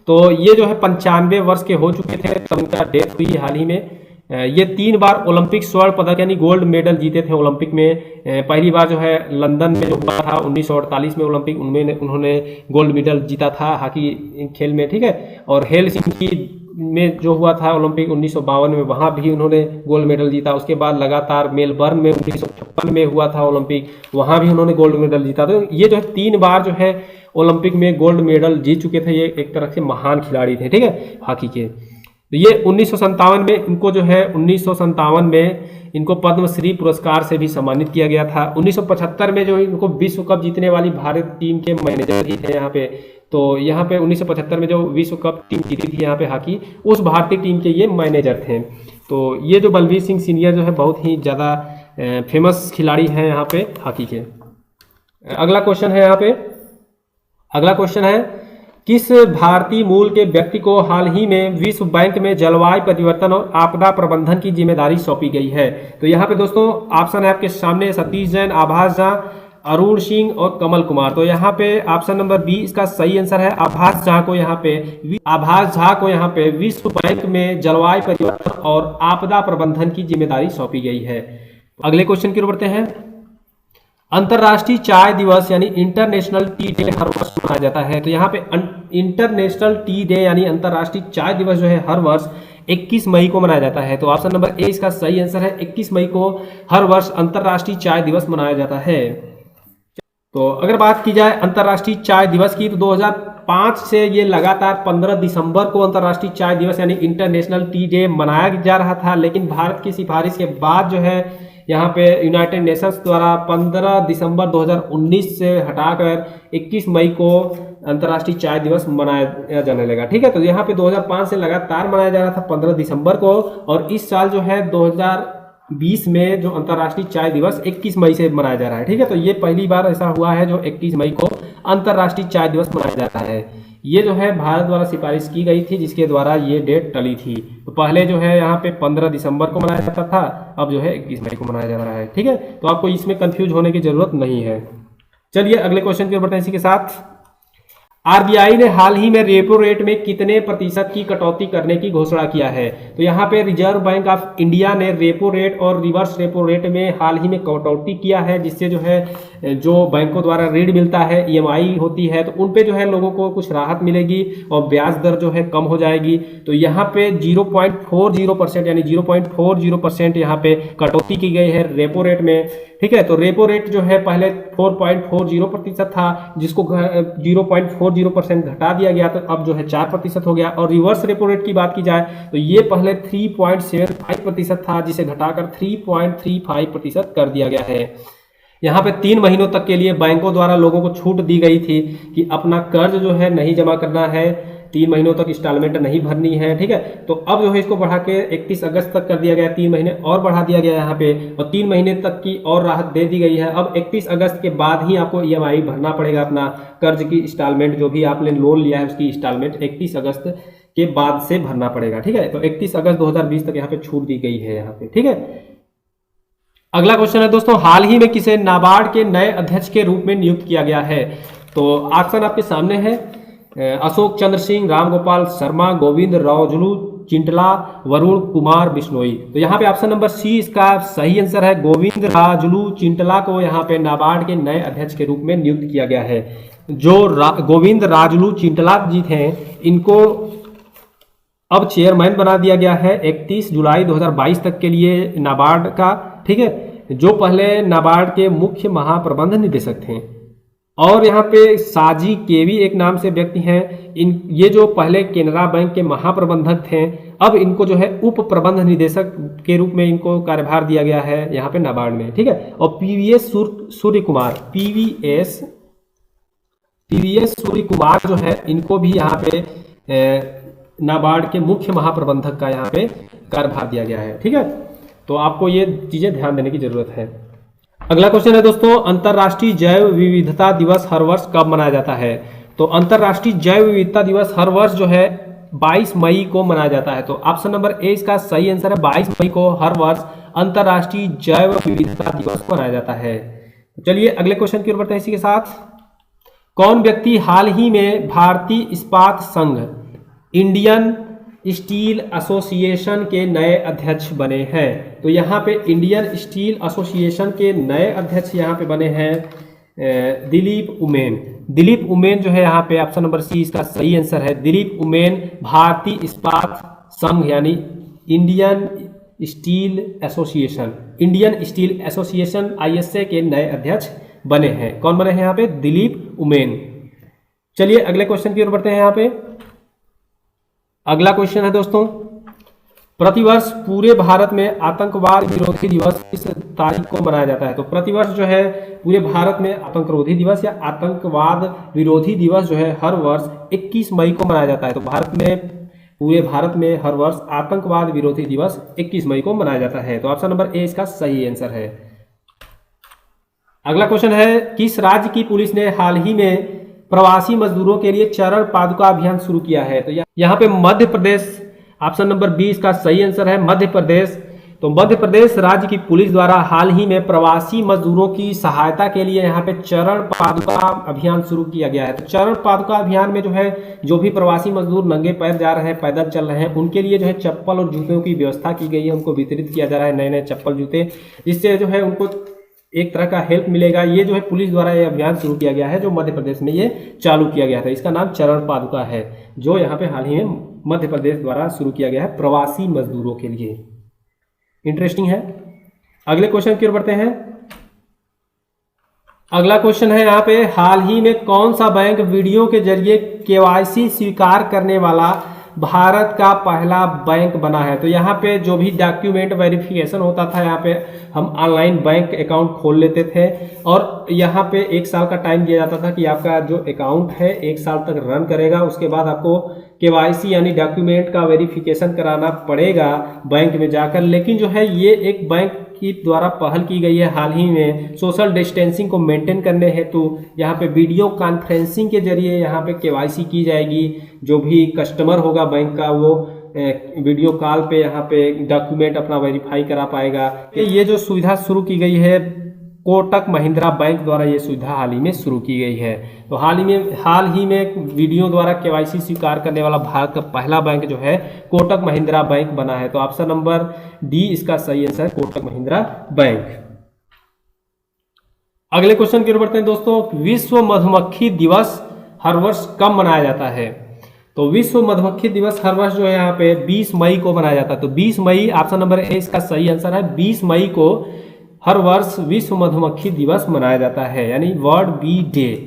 तो ये जो है 95 वर्ष के हो चुके थे तब उनका डेथ हुई हाल ही में। ये 3 बार ओलंपिक स्वर्ण पदक यानी गोल्ड मेडल जीते थे ओलंपिक में। पहली बार जो है लंदन में जो हुआ था 1948 में ओलंपिक, उनमें उन्होंने गोल्ड मेडल जीता था हॉकी खेल में। ठीक है, और हेलसिंकी में जो हुआ था ओलंपिक 1952 में, वहाँ भी उन्होंने गोल्ड मेडल जीता। उसके बाद लगातार मेलबर्न में 1956 में हुआ था ओलंपिक, वहाँ भी उन्होंने गोल्ड मेडल जीता। तो ये जो है 3 बार जो है ओलंपिक में गोल्ड मेडल जीत चुके थे। ये एक तरह से महान खिलाड़ी थे। ठीक है, हॉकी के। तो ये 1957 में इनको जो है 1957 में इनको पद्मश्री पुरस्कार से भी सम्मानित किया गया था। 1975 में जो इनको विश्व कप जीतने वाली भारत टीम के मैनेजर ही थे यहाँ पे। तो यहाँ पे 1975 में जो विश्व कप टीम जीती थी यहाँ पे हॉकी, उस भारतीय टीम के ये मैनेजर थे। तो ये जो बलवीर सिंह सीनियर जो है बहुत ही ज़्यादा फेमस खिलाड़ी हैं यहाँ पे हॉकी के। अगला क्वेश्चन है यहाँ पे, अगला क्वेश्चन है किस भारतीय मूल के व्यक्ति को हाल ही में विश्व बैंक में जलवायु परिवर्तन और आपदा प्रबंधन की जिम्मेदारी सौंपी गई है? तो यहाँ पे दोस्तों ऑप्शन है आपके सामने, सतीश जैन, आभास झा, अरुण सिंह और कमल कुमार। तो यहाँ पे ऑप्शन नंबर बी इसका सही आंसर है। आभास झा को यहाँ पे विश्व बैंक में जलवायु परिवर्तन और आपदा प्रबंधन की जिम्मेदारी सौंपी गई है। अगले क्वेश्चन की ओर बढ़ते हैं। अंतर्राष्ट्रीय चाय दिवस यानी इंटरनेशनल टी डे हर वर्ष मनाया जाता है। तो यहाँ पे इंटरनेशनल टी डे यानी अंतर्राष्ट्रीय चाय दिवस जो है हर वर्ष 21 मई को मनाया जाता है। तो ऑप्शन नंबर ए इसका सही आंसर है। 21 मई को हर वर्ष अंतर्राष्ट्रीय चाय दिवस मनाया जाता है। तो अगर बात की जाए अंतर्राष्ट्रीय चाय दिवस की, तो 2005 से ये लगातार 15 दिसंबर को अंतर्राष्ट्रीय चाय दिवस यानी इंटरनेशनल टी डे मनाया जा रहा था। लेकिन भारत की सिफारिश के बाद जो है यहाँ पे यूनाइटेड नेशंस द्वारा 15 दिसंबर 2019 से हटाकर 21 मई को अंतर्राष्ट्रीय चाय दिवस मनाया जाने लगा। ठीक है, तो यहाँ पे 2005 से लगातार मनाया जा रहा था 15 दिसंबर को, और इस साल जो है 2020 में जो अंतर्राष्ट्रीय चाय दिवस 21 मई से मनाया जा रहा है। ठीक है, तो ये पहली बार ऐसा हुआ है जो 21 मई को अंतर्राष्ट्रीय चाय दिवस मनाया जाता है। ये जो है भारत द्वारा सिफारिश की गई थी, जिसके द्वारा ये डेट टली थी। तो पहले जो है यहाँ पे 15 दिसंबर को मनाया जाता था, अब जो है 21 मई को मनाया जा रहा है। ठीक है, तो आपको इसमें कंफ्यूज होने की जरूरत नहीं है। चलिए अगले क्वेश्चन की ओर बढ़ते हैं इसी के साथ। आरबीआई ने हाल ही में रेपो रेट में कितने प्रतिशत की कटौती करने की घोषणा किया है? तो यहाँ पे रिजर्व बैंक ऑफ इंडिया ने रेपो रेट और रिवर्स रेपो रेट में हाल ही में कटौती किया है, जिससे जो है जो बैंकों द्वारा ऋण मिलता है, ईएमआई होती है, तो उन पे जो है लोगों को कुछ राहत मिलेगी और ब्याज दर जो है कम हो जाएगी। तो यहाँ पे 0.40% यानी 0.40% यहाँ पे कटौती की गई है रेपो रेट में। ठीक है, तो रेपो रेट जो है पहले 4.40% था, जिसको 0.40% घटा दिया गया, तो अब जो है 4% हो गया। और रिवर्स रेपो रेट की बात की जाए तो ये पहले 3.75% था, जिसे घटाकर 3.35% कर दिया गया है। यहाँ पे 3 महीनों तक के लिए बैंकों द्वारा लोगों को छूट दी गई थी कि अपना कर्ज जो है नहीं जमा करना है, 3 महीनों तक इंस्टॉलमेंट नहीं भरनी है। ठीक है, तो अब जो है इसको बढ़ा के 31 अगस्त तक कर दिया गया, 3 महीने और बढ़ा दिया गया यहाँ पे, और 3 महीने तक की और राहत दे दी गई है। अब 31 अगस्त के बाद ही आपको ईएमआई भरना पड़ेगा, अपना कर्ज की इंस्टॉलमेंट, जो भी आपने लोन लिया है उसकी इंस्टॉलमेंट 31 अगस्त के बाद से भरना पड़ेगा। ठीक है, तो 31 अगस्त 2020 तक यहाँ पे छूट दी गई है यहाँ पे। ठीक है, अगला क्वेश्चन है दोस्तों, हाल ही में किसे नाबार्ड के नए अध्यक्ष के रूप में नियुक्त किया गया है? तो ऑप्शन आपके सामने है, अशोक चंद्र सिंह, रामगोपाल शर्मा, गोविंद राजुलू चिंटला, वरुण कुमार बिश्नोई। तो यहाँ पे ऑप्शन नंबर सी इसका सही आंसर है। गोविंद राजुलू चिंटला को यहाँ पे नाबार्ड के नए अध्यक्ष के रूप में नियुक्त किया गया है। जो गोविंद राजुलू चिंटला जी थे, इनको अब चेयरमैन बना दिया गया है 31 जुलाई 2022 तक के लिए नाबार्ड का, ठीक है, जो पहले नाबार्ड के मुख्य महाप्रबंध निदेशक थे। और यहाँ पे साजी केवी एक नाम से व्यक्ति हैं, ये जो पहले केनरा बैंक के महाप्रबंधक थे, अब इनको जो है उप प्रबंध निदेशक के रूप में इनको कार्यभार दिया गया है यहाँ पे नाबार्ड में, ठीक है। और पीवीएस सूर्य कुमार, पीवीएस सूर्य कुमार जो है, इनको भी यहाँ पे नाबार्ड के मुख्य महाप्रबंधक का यहाँ पे कार्यभार दिया गया है, ठीक है। तो आपको ये चीजें ध्यान देने की जरूरत है। अगला क्वेश्चन है दोस्तों, अंतर्राष्ट्रीय जैव विविधता दिवस हर वर्ष कब मनाया जाता है? तो अंतर्राष्ट्रीय जैव विविधता दिवस हर वर्ष जो है 22 मई को मनाया जाता है। तो ऑप्शन नंबर ए इसका सही आंसर है। 22 मई को हर वर्ष अंतर्राष्ट्रीय जैव विविधता दिवस मनाया जाता है। चलिए अगले क्वेश्चन की ओर बढ़ते हैं इसी के साथ। कौन व्यक्ति हाल ही में भारतीय इस्पात संघ इंडियन स्टील एसोसिएशन के नए अध्यक्ष बने हैं? तो यहाँ पे इंडियन स्टील एसोसिएशन के नए अध्यक्ष यहाँ पे बने हैं दिलीप उमेन। दिलीप उमेन जो है यहाँ पे ऑप्शन नंबर सी इसका सही आंसर है। दिलीप उमेन भारतीय इस्पात संघ यानी इंडियन स्टील एसोसिएशन ISA के नए अध्यक्ष बने हैं। कौन बने हैं यहाँ पे? दिलीप उमेन। चलिए अगले क्वेश्चन की ओर बढ़ते हैं। यहाँ पे अगला क्वेश्चन है दोस्तों, प्रतिवर्ष पूरे भारत में आतंकवाद विरोधी दिवस किस तारीख को मनाया जाता है? तो प्रतिवर्ष जो है पूरे भारत में आतंकरोधी दिवस या आतंकवाद विरोधी दिवस जो है हर वर्ष 21 मई को मनाया जाता है। तो पूरे भारत में हर वर्ष आतंकवाद विरोधी दिवस 21 मई को मनाया जाता है। तो ऑप्शन नंबर ए इसका सही आंसर है। अगला क्वेश्चन है, किस राज्य की पुलिस ने हाल ही में प्रवासी मजदूरों के लिए चरण पादुका अभियान शुरू किया है? तो यहाँ पे Madhya Pradesh, option number B इसका सही आंसर है, मध्य प्रदेश। तो मध्य प्रदेश राज्य की पुलिस द्वारा हाल ही में प्रवासी मजदूरों की सहायता के लिए यहाँ पे चरण पादुका अभियान शुरू किया गया है। तो चरण पादुका अभियान में जो है जो भी प्रवासी मजदूर नंगे पैर जा रहे हैं, पैदल चल रहे हैं, उनके लिए जो है चप्पल और जूतों की व्यवस्था की गई है, उनको वितरित किया जा रहा है नए नए चप्पल जूते, जिससे जो है उनको एक तरह का हेल्प मिलेगा। ये जो है पुलिस द्वारा ये अभियान शुरू किया गया है, जो मध्य प्रदेश में ये चालू किया गया था। इसका नाम चरण पादुका है, जो यहाँ पे हाल ही में मध्य प्रदेश द्वारा शुरू किया गया है प्रवासी मजदूरों के लिए। इंटरेस्टिंग है। अगले क्वेश्चन की ओर बढ़ते हैं। अगला क्वेश्चन है यहाँ पे, हाल ही में कौन सा बैंक वीडियो के जरिए KYC स्वीकार करने वाला भारत का पहला बैंक बना है? तो यहाँ पे जो भी डॉक्यूमेंट वेरिफिकेशन होता था, यहाँ पे हम ऑनलाइन बैंक अकाउंट खोल लेते थे और यहाँ पे 1 साल का टाइम दिया जाता था कि आपका जो अकाउंट है 1 साल तक रन करेगा। उसके बाद आपको KYC यानी डॉक्यूमेंट का वेरिफिकेशन कराना पड़ेगा बैंक में जाकर। लेकिन जो है ये एक बैंक की द्वारा पहल की गई है हाल ही में सोशल डिस्टेंसिंग को मेंटेन करने हेतु। यहाँ पे वीडियो कॉन्फ्रेंसिंग के जरिए यहाँ पे KYC की जाएगी। जो भी कस्टमर होगा बैंक का, वो वीडियो कॉल पे यहाँ पे डॉक्यूमेंट अपना वेरीफाई करा पाएगा। ये जो सुविधा शुरू की गई है कोटक महिंद्रा बैंक द्वारा, ये सुविधा हाल ही में शुरू की गई है। तो हाल ही में वीडियो द्वारा KYC स्वीकार करने वाला भारत का पहला बैंक जो है कोटक महिंद्रा बैंक बना है। तो ऑप्शन नंबर डी इसका सही आंसर है, कोटक महिंद्रा बैंक। अगले क्वेश्चन की ओर बढ़ते हैं दोस्तों, विश्व मधुमक्खी दिवस हर वर्ष कब मनाया जाता है? तो विश्व मधुमक्खी दिवस हर वर्ष जो है यहाँ पे 20 मई को मनाया जाता है। तो 20 मई ऑप्शन नंबर ए इसका सही आंसर है। 20 मई को हर वर्ष विश्व मधुमक्खी दिवस मनाया जाता है, यानी वर्ल्ड बी डे।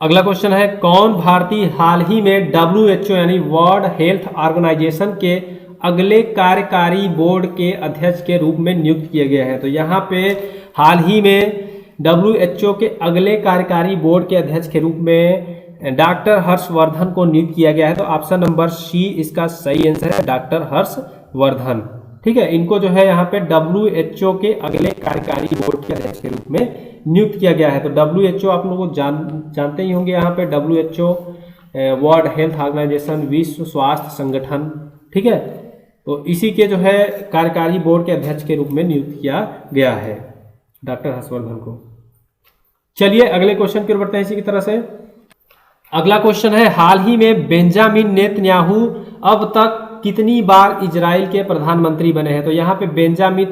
अगला क्वेश्चन है, कौन भारतीय हाल ही में WHO यानी वर्ल्ड हेल्थ ऑर्गेनाइजेशन के अगले कार्यकारी बोर्ड के अध्यक्ष के रूप में नियुक्त किए गए हैं? तो यहाँ पे हाल ही में WHO के अगले कार्यकारी बोर्ड के अध्यक्ष के रूप में डॉक्टर हर्षवर्धन को नियुक्त किया गया है। तो ऑप्शन नंबर सी इसका सही आंसर है, डॉक्टर हर्षवर्धन। ठीक है, इनको जो है यहाँ पे WHO के अगले कार्यकारी बोर्ड के अध्यक्ष के रूप में नियुक्त किया गया है। तो WHO आप लोग जानते ही होंगे, यहाँ पे WHO वर्ल्ड हेल्थ ऑर्गेनाइजेशन, विश्व स्वास्थ्य संगठन। ठीक है, तो इसी के जो है कार्यकारी बोर्ड के अध्यक्ष के रूप में नियुक्त किया गया है डॉक्टर हर्षवर्धन को। चलिए अगले क्वेश्चन की ओर बढ़ते हैं इसी की तरह से। अगला क्वेश्चन है, हाल ही में बेंजामिन नेतन्याहू अब तक कितनी बार इजराइल के प्रधानमंत्री बने हैं? तो यहाँ पे बेंजामिन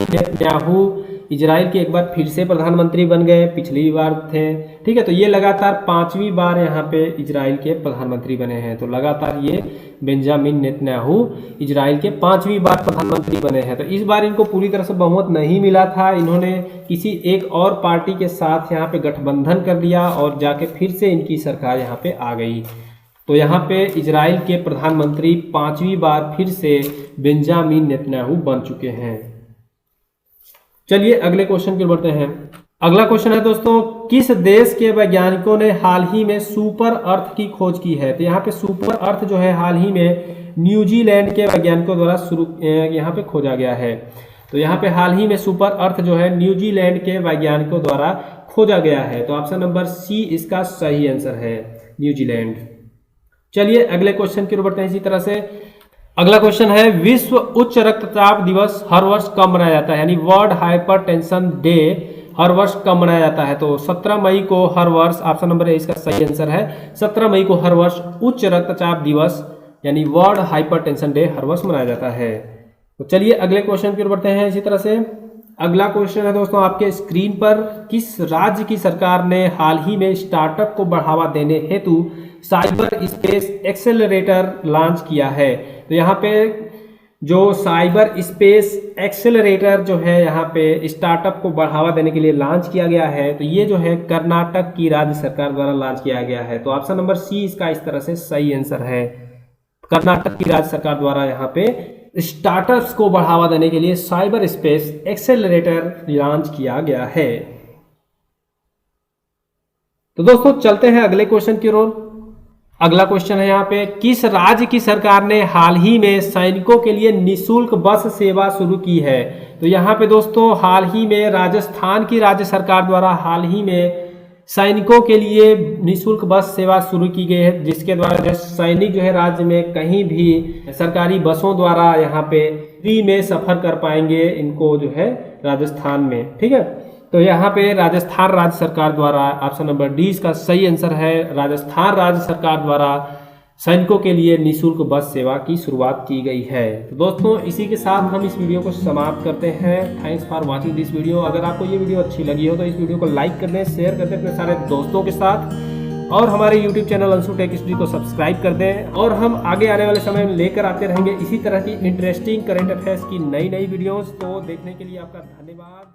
नेतन्याहू इजराइल के एक बार फिर से प्रधानमंत्री बन गए, पिछली बार थे। ठीक है, तो ये लगातार 5वीं बार यहाँ पे इजराइल के प्रधानमंत्री बने हैं। तो लगातार ये बेंजामिन नेतन्याहू इजराइल के 5वीं बार प्रधानमंत्री बने हैं। तो इस बार इनको पूरी तरह से बहुमत नहीं मिला था, इन्होंने किसी एक और पार्टी के साथ यहाँ पे गठबंधन कर लिया और जाके फिर से इनकी सरकार यहाँ पे आ गई। तो यहाँ पे इजराइल के प्रधानमंत्री 5वीं बार फिर से बेंजामिन नेतन्याहू बन चुके हैं। चलिए अगले क्वेश्चन की ओर बढ़ते हैं। अगला क्वेश्चन है दोस्तों, किस देश के वैज्ञानिकों ने हाल ही में सुपर अर्थ की खोज की है? तो यहाँ पे सुपर अर्थ जो है हाल ही में न्यूजीलैंड के वैज्ञानिकों द्वारा यहाँ पे खोजा गया है। तो यहाँ पे हाल ही में सुपर अर्थ जो है न्यूजीलैंड के वैज्ञानिकों द्वारा खोजा गया है। तो ऑप्शन नंबर सी इसका सही आंसर है, न्यूजीलैंड। चलिए अगले क्वेश्चन की ओर बढ़ते हैं। इसी तरह से अगला क्वेश्चन है, विश्व उच्च रक्तचाप दिवस हर वर्ष कब मनाया जाता है? यानी वर्ल्ड हाइपरटेंशन डे हर वर्ष कब मनाया जाता है? तो 17 मई को हर वर्ष, ऑप्शन नंबर ए इसका सही आंसर है। 17 मई को हर वर्ष उच्च रक्तचाप दिवस यानी वर्ल्ड हाइपरटेंशन डे हर वर्ष मनाया जाता है। तो चलिए अगले क्वेश्चन की ओर बढ़ते हैं। इसी तरह से अगला क्वेश्चन है दोस्तों आपके स्क्रीन पर, किस राज्य की सरकार ने हाल ही में स्टार्टअप को बढ़ावा देने हेतु साइबर स्पेस एक्सेलरेटर लॉन्च किया है? तो यहाँ पे जो साइबर स्पेस एक्सेलरेटर जो है यहाँ पे स्टार्टअप को बढ़ावा देने के लिए लॉन्च किया गया है, तो ये जो है कर्नाटक की राज्य सरकार द्वारा लॉन्च किया गया है। तो ऑप्शन नंबर सी इसका इस तरह से सही आंसर है, कर्नाटक की राज्य सरकार द्वारा यहाँ पे स्टार्टअप्स को बढ़ावा देने के लिए साइबर स्पेस एक्सेलरेटर लॉन्च किया गया है। तो दोस्तों चलते हैं अगले क्वेश्चन की ओर। अगला क्वेश्चन है यहाँ पे, किस राज्य की सरकार ने हाल ही में सैनिकों के लिए निःशुल्क बस सेवा शुरू की है? तो यहाँ पे दोस्तों हाल ही में राजस्थान की राज्य सरकार द्वारा हाल ही में सैनिकों के लिए निःशुल्क बस सेवा शुरू की गई है, जिसके द्वारा सैनिक जो है राज्य में कहीं भी सरकारी बसों द्वारा यहाँ पे फ्री में सफर कर पाएंगे, इनको जो है राजस्थान में। ठीक है, तो यहाँ पे राजस्थान राज्य सरकार द्वारा, ऑप्शन नंबर डी इसका सही आंसर है, राजस्थान राज्य सरकार द्वारा सैनिकों के लिए निःशुल्क बस सेवा की शुरुआत की गई है। तो दोस्तों इसी के साथ हम इस वीडियो को समाप्त करते हैं। Thanks for watching this video. अगर आपको ये वीडियो अच्छी लगी हो तो इस वीडियो को लाइक कर दें, शेयर कर दें अपने सारे दोस्तों के साथ, और हमारे YouTube channel Anshu tech study को सब्सक्राइब कर दें। और हम आगे आने वाले समय में लेकर आते रहेंगे इसी तरह की इंटरेस्टिंग करंट अफेयर्स की नई वीडियोज़। तो देखने के लिए आपका धन्यवाद।